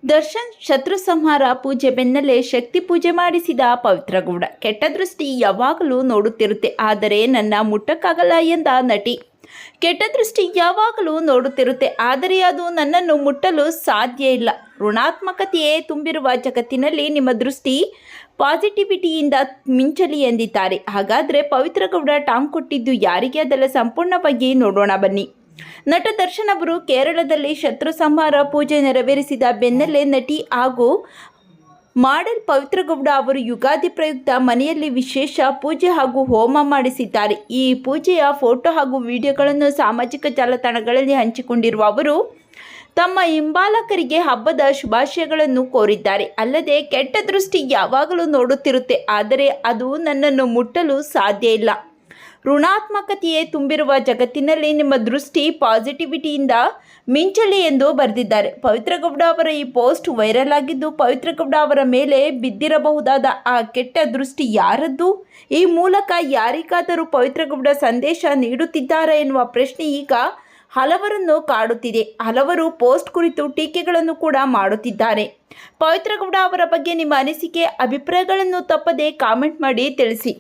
ದರ್ಶನ್ ಶತ್ರು ಸಂಹಾರ ಪೂಜೆ ಬೆನ್ನಲ್ಲೇ ಶಕ್ತಿ ಪೂಜೆ ಮಾಡಿಸಿದ ಪವಿತ್ರ ಗೌಡ. ಕೆಟ್ಟ ದೃಷ್ಟಿ ಯಾವಾಗಲೂ ನೋಡುತ್ತಿರುತ್ತೆ, ಆದರೆ ನನ್ನ ಮುಟ್ಟಕ್ಕಾಗಲ್ಲ ಎಂದ ನಟಿ. ಕೆಟ್ಟ ದೃಷ್ಟಿ ಯಾವಾಗಲೂ ನೋಡುತ್ತಿರುತ್ತೆ, ಆದರೆ ಅದು ನನ್ನನ್ನು ಮುಟ್ಟಲು ಸಾಧ್ಯ ಇಲ್ಲ. ಋಣಾತ್ಮಕತೆಯೇ ತುಂಬಿರುವ ಜಗತ್ತಿನಲ್ಲಿ ನಿಮ್ಮ ದೃಷ್ಟಿ ಪಾಸಿಟಿವಿಟಿಯಿಂದ ಮಿಂಚಲಿ ಎಂದಿದ್ದಾರೆ. ಹಾಗಾದರೆ ಪವಿತ್ರ ಗೌಡ ಟಾಂಗ್ ಕೊಟ್ಟಿದ್ದು ಯಾರಿಗೆ? ಅದೆಲ್ಲ ಸಂಪೂರ್ಣವಾಗಿ ನೋಡೋಣ ಬನ್ನಿ. ನಟ ದರ್ಶನ್ ಅವರು ಕೇರಳದಲ್ಲಿ ಶತ್ರು ಸಂಹಾರ ಪೂಜೆ ನೆರವೇರಿಸಿದ ಬೆನ್ನಲ್ಲೇ ನಟಿ ಹಾಗೂ ಮಾಡೆಲ್ ಪವಿತ್ರ ಗೌಡ ಅವರು ಯುಗಾದಿ ಪ್ರಯುಕ್ತ ಮನೆಯಲ್ಲಿ ವಿಶೇಷ ಪೂಜೆ ಹಾಗೂ ಹೋಮ ಮಾಡಿಸಿದ್ದಾರೆ. ಈ ಪೂಜೆಯ ಫೋಟೋ ಹಾಗೂ ವಿಡಿಯೋಗಳನ್ನು ಸಾಮಾಜಿಕ ಜಾಲತಾಣಗಳಲ್ಲಿ ಹಂಚಿಕೊಂಡಿರುವ ಅವರು ತಮ್ಮ ಹಿಂಬಾಲಕರಿಗೆ ಹಬ್ಬದ ಶುಭಾಶಯಗಳನ್ನು ಕೋರಿದ್ದಾರೆ. ಅಲ್ಲದೆ ಕೆಟ್ಟ ದೃಷ್ಟಿ ಯಾವಾಗಲೂ ನೋಡುತ್ತಿರುತ್ತೆ, ಆದರೆ ಅದು ನನ್ನನ್ನು ಮುಟ್ಟಲು ಸಾಧ್ಯ ಇಲ್ಲ. ಋಣಾತ್ಮಕತೆಯೇ ತುಂಬಿರುವ ಜಗತ್ತಿನಲ್ಲಿ ನಿಮ್ಮ ದೃಷ್ಟಿ ಪಾಸಿಟಿವಿಟಿಯಿಂದ ಮಿಂಚಲಿ ಎಂದು ಬರೆದಿದ್ದಾರೆ. ಪವಿತ್ರ ಗೌಡ ಅವರ ಈ ಪೋಸ್ಟ್ ವೈರಲ್ ಆಗಿದ್ದು, ಪವಿತ್ರ ಗೌಡ ಅವರ ಮೇಲೆ ಬಿದ್ದಿರಬಹುದಾದ ಆ ಕೆಟ್ಟ ದೃಷ್ಟಿ ಯಾರದ್ದು? ಈ ಮೂಲಕ ಯಾರಿಗಾದರೂ ಪವಿತ್ರ ಗೌಡ ಸಂದೇಶ ನೀಡುತ್ತಿದ್ದಾರಾ ಎನ್ನುವ ಪ್ರಶ್ನೆ ಈಗ ಹಲವರನ್ನು ಕಾಡುತ್ತಿದೆ. ಹಲವರು ಪೋಸ್ಟ್ ಕುರಿತು ಟೀಕೆಗಳನ್ನು ಕೂಡ ಮಾಡುತ್ತಿದ್ದಾರೆ. ಪವಿತ್ರ ಗೌಡ ಅವರ ಬಗ್ಗೆ ನಿಮ್ಮ ಅನಿಸಿಕೆ, ಅಭಿಪ್ರಾಯಗಳನ್ನು ತಪ್ಪದೆ ಕಾಮೆಂಟ್ ಮಾಡಿ ತಿಳಿಸಿ.